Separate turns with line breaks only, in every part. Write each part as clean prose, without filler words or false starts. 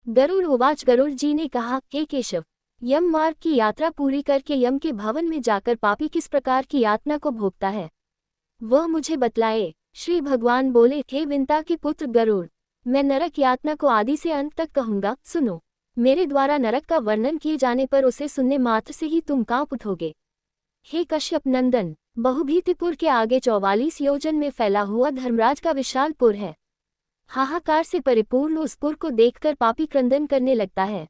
गरुड़ उवाच गरुड़ जी ने कहा, हे केशव, यम मार्ग की यात्रा पूरी करके यम के भवन में जाकर पापी किस प्रकार की यातना को भोगता है, वह मुझे बतलाए। श्री भगवान बोले, हे विंता के पुत्र गरुड़, मैं नरक यातना को आदि से अंत तक कहूंगा, सुनो। मेरे द्वारा नरक का वर्णन किए जाने पर उसे सुनने मात्र से ही तुम कांप उठोगे। हे कश्यप नंदन, बहुभीतिपुर के आगे 44 योजन में फैला हुआ धर्मराज का विशाल पुर है। हाहाकार से परिपूर्ण उस पुर को देखकर पापी क्रंदन करने लगता है।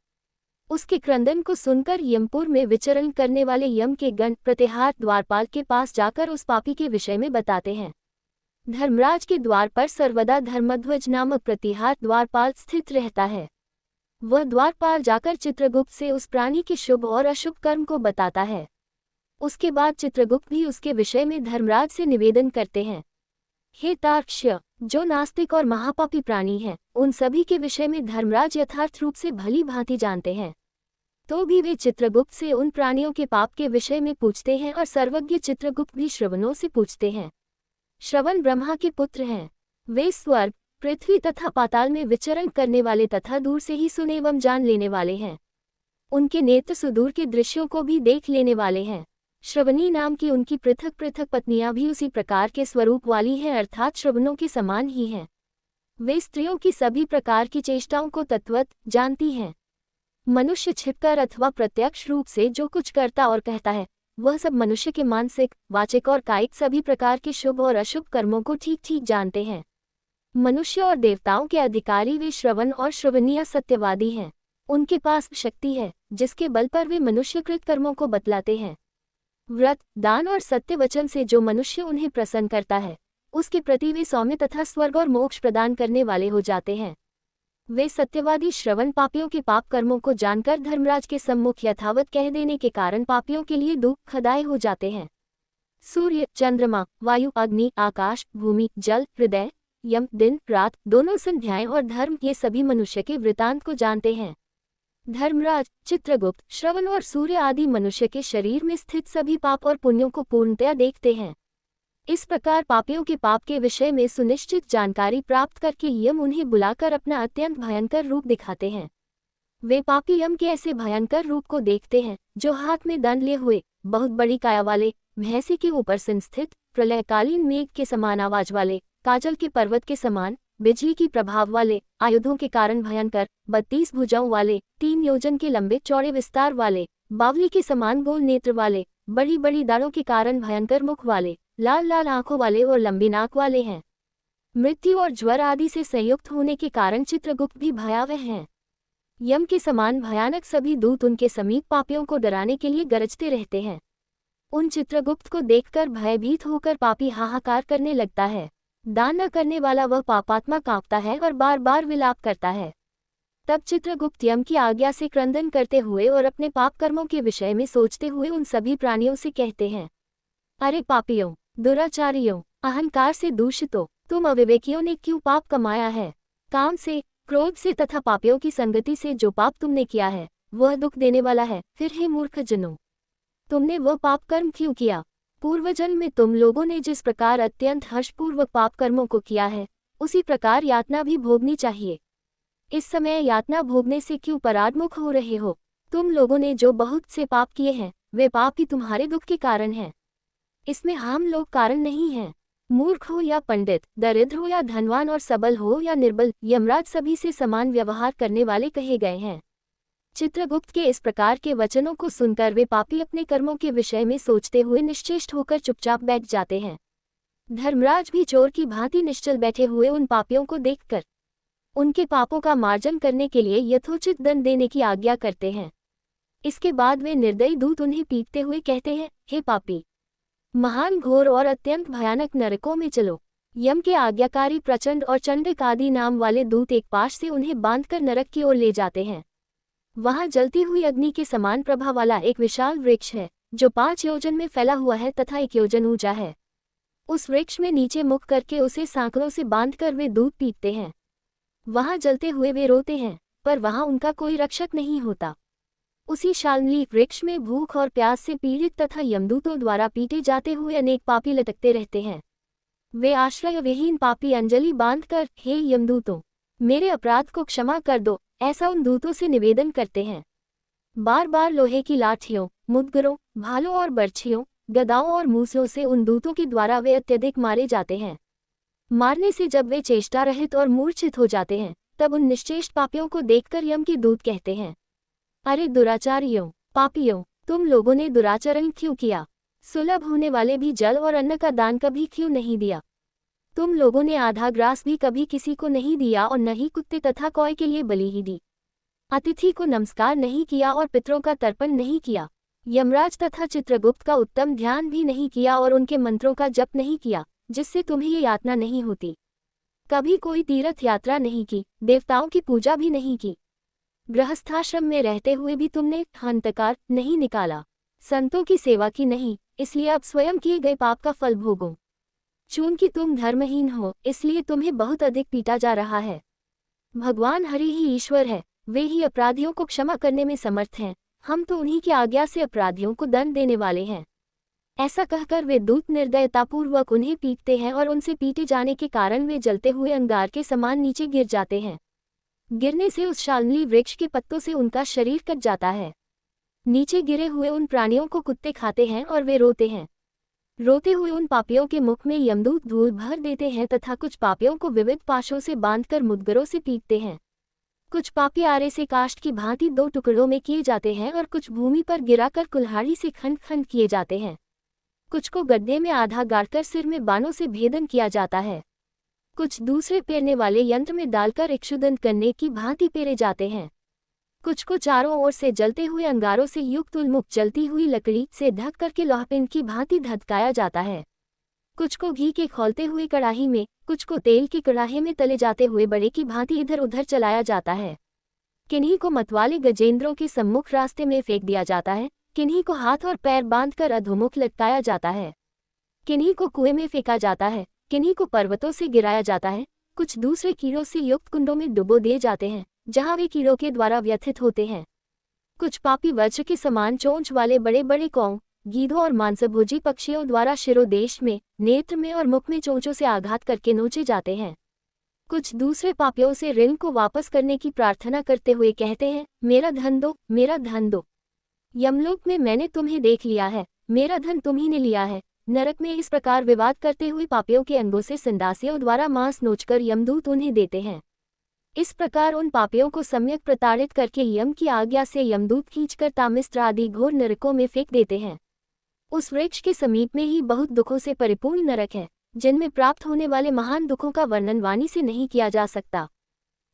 उसके क्रंदन को सुनकर यमपुर में विचरण करने वाले यम के गण प्रतिहार द्वारपाल के पास जाकर उस पापी के विषय में बताते हैं। धर्मराज के द्वार पर सर्वदा धर्मध्वज नामक प्रतिहार द्वारपाल स्थित रहता है। वह द्वारपाल जाकर चित्रगुप्त से उस प्राणी के शुभ और अशुभ कर्म को बताता है। उसके बाद चित्रगुप्त भी उसके विषय में धर्मराज से निवेदन करते हैं। हे तार्क्ष्य, जो नास्तिक और महापापी प्राणी हैं, उन सभी के विषय में धर्मराज यथार्थ रूप से भली भांति जानते हैं। तो भी वे चित्रगुप्त से उन प्राणियों के पाप के विषय में पूछते हैं और सर्वज्ञ चित्रगुप्त भी श्रवणों से पूछते हैं। श्रवण ब्रह्मा के पुत्र हैं। वे स्वर्ग, पृथ्वी तथा पाताल में विचरण करने वाले तथा दूर से ही सुने एवं जान लेने वाले हैं। उनके नेत्र सुदूर के दृश्यों को भी देख लेने वाले हैं। श्रवणी नाम की उनकी पृथक पृथक पत्नियां भी उसी प्रकार के स्वरूप वाली हैं, अर्थात श्रवणों के समान ही हैं। वे स्त्रियों की सभी प्रकार की चेष्टाओं को तत्वत जानती हैं। मनुष्य छिपकर अथवा प्रत्यक्ष रूप से जो कुछ करता और कहता है, वह सब मनुष्य के मानसिक, वाचिक और कायिक सभी प्रकार के शुभ और अशुभ कर्मों को ठीक ठीक जानते हैं। मनुष्य और देवताओं के अधिकारी वे श्रवण और श्रवणीय सत्यवादी हैं। उनके पास शक्ति है जिसके बल पर वे मनुष्यकृत कर्मों को बतलाते हैं। व्रत, दान और सत्य वचन से जो मनुष्य उन्हें प्रसन्न करता है, उसके प्रति वे सौम्य तथा स्वर्ग और मोक्ष प्रदान करने वाले हो जाते हैं। वे सत्यवादी श्रवण पापियों के पाप कर्मों को जानकर धर्मराज के सम्मुख यथावत कह देने के कारण पापियों के लिए दुखदायी हो जाते हैं। सूर्य, चंद्रमा, वायु, अग्नि, आकाश, भूमि, जल, हृदय, यम, दिन, रात, दोनों संध्याएं और धर्म, ये सभी मनुष्य के वृतांत को जानते हैं। धर्मराज, चित्रगुप्त, श्रवण और सूर्य आदि मनुष्य के शरीर में स्थित सभी पाप और पुण्यों को पूर्णतया देखते हैं। इस प्रकार पापियों के पाप के विषय में सुनिश्चित जानकारी प्राप्त करके यम उन्हें बुलाकर अपना अत्यंत भयंकर रूप दिखाते हैं। वे पापी यम के ऐसे भयंकर रूप को देखते हैं, जो हाथ में दंड लिए हुए, बहुत बड़ी काया वाले, भैंसी के ऊपर संस्थित, प्रलयकालीन मेघ के समान आवाज वाले, काजल के पर्वत के समान, बिजली की प्रभाव वाले, आयुधों के कारण भयंकर, 32 भुजाओं वाले, 3 योजन के लंबे चौड़े विस्तार वाले, बावली के समान गोल नेत्र वाले, बड़ी बड़ी दाढ़ों के कारण भयंकर मुख वाले, लाल लाल आंखों वाले और लंबी नाक वाले हैं। मृत्यु और ज्वर आदि से संयुक्त होने के कारण चित्रगुप्त भी भयावह हैं। यम के समान भयानक सभी दूत उनके समीप पापियों को डराने के लिए गरजते रहते हैं। उन चित्रगुप्त को देखकर भयभीत होकर पापी हाहाकार करने लगता है। दान न करने वाला वह पापात्मा कांपता है और बार बार विलाप करता है। तब चित्रगुप्त यम की आज्ञा से क्रंदन करते हुए और अपने पाप कर्मों के विषय में सोचते हुए उन सभी प्राणियों से कहते हैं, अरे पापियों, दुराचारियों, अहंकार से दूषितों, तुम अविवेकियों ने क्यों पाप कमाया है? काम से, क्रोध से तथा पापियों की संगति से जो पाप तुमने किया है, वह दुख देने वाला है। फिर हे मूर्ख जनों, तुमने वह पाप कर्म क्यों किया? पूर्वजन्म में तुम लोगों ने जिस प्रकार अत्यंत हर्षपूर्वक पाप कर्मों को किया है, उसी प्रकार यातना भी भोगनी चाहिए। इस समय यातना भोगने से क्यों पराडमुख हो रहे हो? तुम लोगों ने जो बहुत से पाप किए हैं, वे पाप ही तुम्हारे दुख के कारण हैं। इसमें हम लोग कारण नहीं हैं। मूर्ख हो या पंडित, दरिद्र हो या धनवान और सबल हो या निर्बल, यमराज सभी से समान व्यवहार करने वाले कहे गए हैं। चित्रगुप्त के इस प्रकार के वचनों को सुनकर वे पापी अपने कर्मों के विषय में सोचते हुए निश्चेष्ट होकर चुपचाप बैठ जाते हैं। धर्मराज भी चोर की भांति निश्चल बैठे हुए उन पापियों को देखकर उनके पापों का मार्जन करने के लिए यथोचित दंड देने की आज्ञा करते हैं। इसके बाद वे निर्दयी दूत उन्हें पीटते हुए कहते हैं, हे पापी, महान घोर और अत्यंत भयानक नरकों में चलो। यम के आज्ञाकारी प्रचंड और चंडक आदि नाम वाले दूत एक पाश से उन्हें बांधकर नरक की ओर ले जाते हैं। वहां जलती हुई अग्नि के समान प्रभा वाला एक विशाल वृक्ष है, जो 5 योजन में फैला हुआ है तथा 1 योजन ऊंचा है। उस वृक्ष में नीचे मुख करके उसे सांकड़ों से बांधकर वे दूत पीटते हैं। वहां जलते हुए वे रोते हैं, पर वहां उनका कोई रक्षक नहीं होता। उसी शाल्मली वृक्ष में भूख और प्यास से पीड़ित तथा यमदूतों द्वारा पीटे जाते हुए अनेक पापी लटकते रहते हैं। वे आश्रय विहीन पापी अंजलि बांधकर, हे यमदूतों, मेरे अपराध को क्षमा कर दो, ऐसा उन दूतों से निवेदन करते हैं। बार बार लोहे की लाठियों, मुदगरों, भालों और बर्छियों, गदाओं और मूसलों से उन दूतों के द्वारा वे अत्यधिक मारे जाते हैं। मारने से जब वे चेष्टा रहित और मूर्छित हो जाते हैं, तब उन निश्चेष्ट पापियों को देखकर यम के दूत कहते हैं, अरे दुराचारियों, पापियों, तुम लोगों ने दुराचरण क्यों किया? सुलभ होने वाले भी जल और अन्न का दान कभी क्यों नहीं दिया? तुम लोगों ने आधा ग्रास भी कभी किसी को नहीं दिया और न ही कुत्ते तथा कौए के लिए बलि ही दी। अतिथि को नमस्कार नहीं किया और पितरों का तर्पण नहीं किया। यमराज तथा चित्रगुप्त का उत्तम ध्यान भी नहीं किया और उनके मंत्रों का जप नहीं किया, जिससे तुम्हें ये यातना नहीं होती। कभी कोई तीर्थ यात्रा नहीं की, देवताओं की पूजा भी नहीं की। गृहस्थाश्रम में रहते हुए भी तुमने हंतकार नहीं निकाला, संतों की सेवा की नहीं, इसलिए अब स्वयं किए गए पाप का फल भोगो। चूंकि तुम धर्महीन हो, इसलिए तुम्हें बहुत अधिक पीटा जा रहा है। भगवान हरि ही ईश्वर है, वे ही अपराधियों को क्षमा करने में समर्थ हैं, हम तो उन्हीं की आज्ञा से अपराधियों को दंड देने वाले हैं। ऐसा कहकर वे दूत निर्दयतापूर्वक उन्हें पीटते हैं और उनसे पीटे जाने के कारण वे जलते हुए अंगार के समान नीचे गिर जाते हैं। गिरने से उस शाल्मली वृक्ष के पत्तों से उनका शरीर कट जाता है। नीचे गिरे हुए उन प्राणियों को कुत्ते खाते हैं और वे रोते हैं। रोते हुए उन पापियों के मुख में यमदूत धूल भर देते हैं तथा कुछ पापियों को विविध पाशों से बांधकर मुदगरों से पीटते हैं। कुछ पापी आरे से काष्ठ की भांति 2 टुकड़ों में किए जाते हैं और कुछ भूमि पर गिराकर कुल्हाड़ी से खंड खंड किए जाते हैं। कुछ को गड्ढे में आधा गाड़कर सिर में बाणों से भेदन किया जाता है। कुछ दूसरे पेरने वाले यंत्र में डालकर इक्षुदंत करने की भांति पेरे जाते हैं। कुछ को चारों ओर से जलते हुए अंगारों से युक्त उन्मुख जलती हुई लकड़ी से ढक करके लोहपिंड की भांति धधकाया जाता है। कुछ को घी के खौलते हुए कड़ाही में, कुछ को तेल की कड़ाही में तले जाते हुए बड़े की भांति इधर उधर चलाया जाता है। किन्हीं को मतवाले गजेंद्रों के सम्मुख रास्ते में फेंक दिया जाता है, किन्हीं को हाथ और पैर बांधकर अधोमुख लटकाया जाता है। किन्हीं को कुएं में फेंका जाता है, किन्हीं को पर्वतों से गिराया जाता है। कुछ दूसरे कीड़ों से युक्त कुंडों में डुबो दिए जाते हैं, जहां वे कीड़ों के द्वारा व्यथित होते हैं। कुछ पापी वज्र के समान चोंच वाले बड़े बड़े कौओं, गीधों और मांसभोजी पक्षियों द्वारा शिरोदेश में, नेत्र में और मुख में चोंचों से आघात करके नोचे जाते हैं। कुछ दूसरे पापियों से ऋण को वापस करने की प्रार्थना करते हुए कहते हैं, मेरा धन दो, मेरा धन दो। यमलोक में मैंने तुम्हें देख लिया है, मेरा धन तुम्ही ने लिया है। नरक में इस प्रकार विवाद करते हुए पापियों के अंगों से संदासियों द्वारा मांस नोचकर यमदूत उन्हें देते हैं। इस प्रकार उन पापियों को सम्यक प्रताड़ित करके यम की आज्ञा से यमदूत खींचकर तामिस्त्र आदि घोर नरकों में फेंक देते हैं। उस वृक्ष के समीप में ही बहुत दुखों से परिपूर्ण नरक है, जिनमें प्राप्त होने वाले महान दुखों का वर्णन वाणी से नहीं किया जा सकता।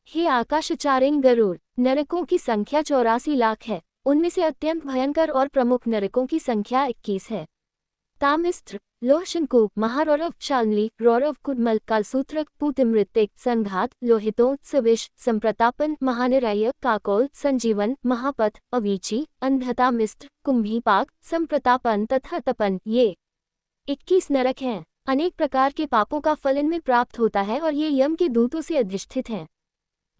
हे आकाशचारिण गरुड़, नरकों की संख्या 84 लाख है। उनमें से अत्यंत भयंकर और प्रमुख नरकों की संख्या 21 है। तामिस्त्र, लोहशंकु, महारौरव, शाल्मली, रौरव, कुडमल, कालसूत्रक, पूतिमृत्तिक, संघात, लोहितोत्स, विष, संप्रतापन, महानिराय, काकोल, संजीवन, महापथ, अवीची, अंधतामिस्त्र, कुंभीपाक, संप्रतापन तथा तपन, ये 21 नरक हैं। अनेक प्रकार के पापों का फल इनमें प्राप्त होता है और ये यम के दूतों से अधिष्ठित हैं।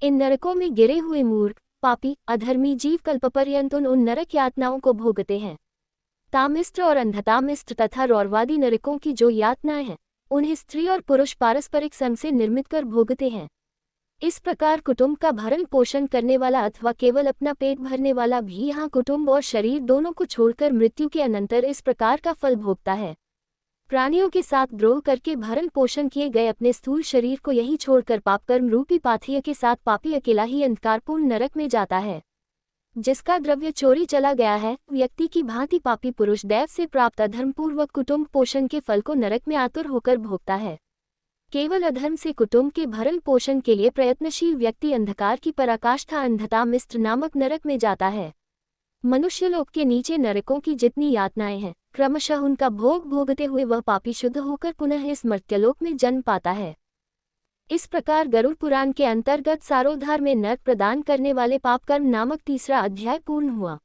इन नरकों में गिरे हुए मूर्ख, पापी, अधर्मी जीव कल्पपर्यंत उन नरक यातनाओं को भोगते हैं। तामिस्त्र और अंधतामिस्त्र तथा रौरवादी नरकों की जो यातनाएं हैं, उन्हें स्त्री और पुरुष पारस्परिक संग से निर्मित कर भोगते हैं। इस प्रकार कुटुंब का भरण पोषण करने वाला अथवा केवल अपना पेट भरने वाला भी यहाँ कुटुंब और शरीर दोनों को छोड़कर मृत्यु के अनंतर इस प्रकार का फल भोगता है। प्राणियों के साथ द्रोह करके भरण पोषण किए गए अपने स्थूल शरीर को यही छोड़कर पाप कर्म रूपी पाथेय के साथ पापी अकेला ही अंधकारपूर्ण नरक में जाता है। जिसका द्रव्य चोरी चला गया है, व्यक्ति की भांति पापी पुरुष दैव से प्राप्त अधर्मपूर्वक कुटुंब पोषण के फल को नरक में आतुर होकर भोगता है। केवल अधर्म से कुटुंब के भरण पोषण के लिए प्रयत्नशील व्यक्ति अंधकार की पराकाष्ठा अंधतामिस्त्र नामक नरक में जाता है। मनुष्यलोक के नीचे नरकों की जितनी यातनाएं हैं, क्रमशः उनका भोग भोगते हुए वह पापी शुद्ध होकर पुनः इस मर्त्यलोक में जन्म पाता है। इस प्रकार गरुड़ पुराण के अंतर्गत सारोद्धार में नरक प्रदान करने वाले पाप कर्म नामक तीसरा अध्याय पूर्ण हुआ।